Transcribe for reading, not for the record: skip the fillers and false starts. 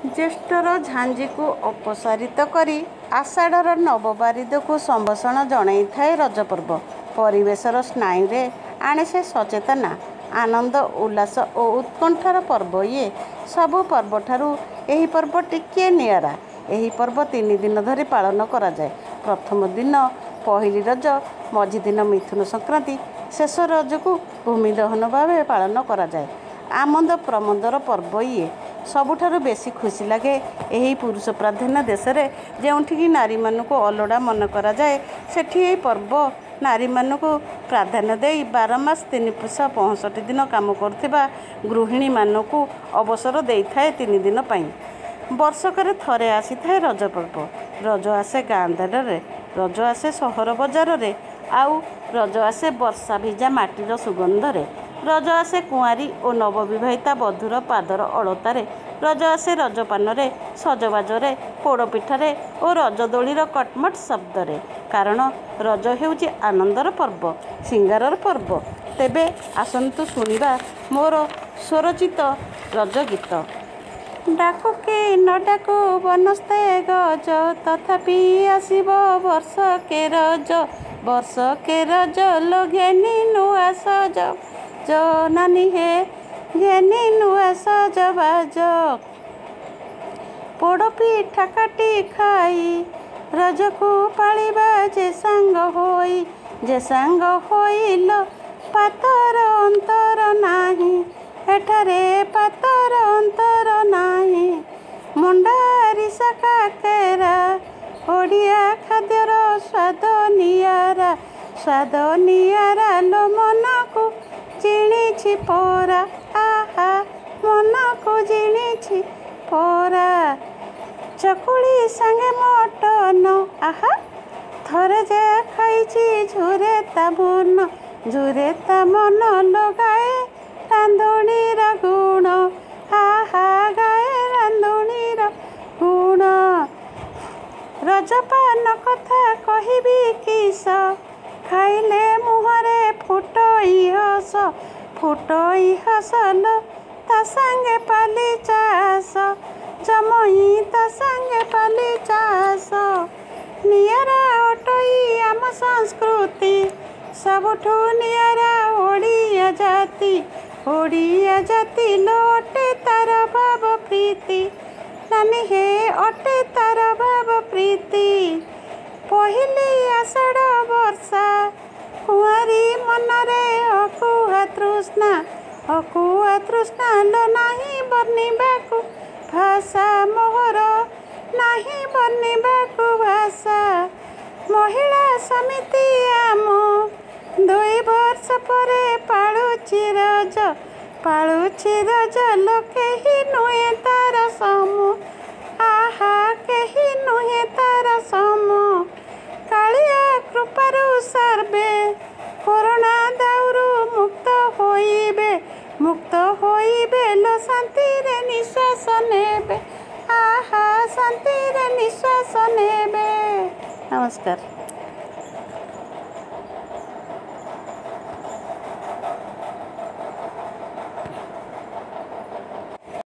ज्येष्ठर झांझी को अपसारित करी आषाढ़र नवबारिद को संभाषण जणाई थाए रजपर्व। परिवेशर स्नायुरे आणे से सचेतना, आनंद उल्लास और उत्कंठार पर्व। ये सबु पर्व ठारू एही पर्व टिके नियारा। एही पर्व 3 दिन धरी पालन करा जाए। प्रथम दिन पहिली रज, मझी दिन मिथुन संक्रांति, शेष रज को भूमि दहन भाव पालन करा जाए। आमंद प्रमंदर पर्व ये सबुठारु बेसी खुशी लगे यही पुरुष प्राधान्य देश रे जेउठिकी नारी मानक अलड़ा मन करा जाए सेठी यही पर्व नारी मानक प्राधान्य दे 12 मास 365 दिन काम करथिबा गृहिणी मानक अवसर दे थाए 3 दिन पई। वर्षकर थरे आसी थाए रज पर्व। रज आसे गाँ दांडे, रज आसे सहर बजार रे, आउ रज आसे वर्षा भिजा माटीर सुगंधरे, रज आसे कुआरी और नवविवाहिता बधुर पादर अलतारे, रज आसे रजपानरे, सजबाजरे, पोड़पिठारे और रजदोलीर कटमट शब्दरे। कारण रज हेउची आनंदर पर्व, सिंगारर पर्व। तेबे आसन्तु शुणिबा मोर स्वरचित रज गीत। डाकु के न डाकु बनस्ते गज, तथापि आसिब वर्ष के रज। वर्ष के रज लो घेनी नुआ सज, जो नानी हे घेनी नुआ सजबाज। पोड़ पिठा काटी खाई रज को पालिबा जे सांग होई, जे सांग होइल पातर अंतर नाही, एठारे पातर अंतर नाही। मुंडारी काकेरा ओडिया खाद्यर स्वाद नियारा, स्वाद नियारा लो मन को जिणिछि परा, आहा मन को जिणिछि परा। चकुली संगे मटन, आहा थरे जे खाइछि झुरे ता मन, झुरे ता मन लगाए रांधुणीर गुण, आहा गाए रांधुणीर गुण। रजपान कथा कहिबी किस, खाइले मुहरे फुटई हस, फुटई हसल ता संगे पाली चास, जमई ता संगे पाली चास। नियारा अटई आम संस्कृति, सबुठू नियारा ओडिया जाति, ओडिया जाति लोटे तार भाव प्रीति, नानी हे अटे तार भाव प्रीति। पहिली आषाढ़ वर्षा, कुआरी मनरे अकुहा तृष्णा, अकुहा तृष्णा लो नाही बनिबाकु भाषा, मोहर नाही बनिबाकु भाषा। महिला समिति आम 2 वर्ष परे पाळुछि रज, पाळुछि रज लो केही नुहे तार समूह, आहा केही नुहे तार समूह। कालिया कृपारु सर्वे कोरोना दाउरु मुक्त होइबे, मुक्त होइबे लो शांति रे निश्वास नेबे, आहा शांति रे निश्वास नेबे। नमस्कार।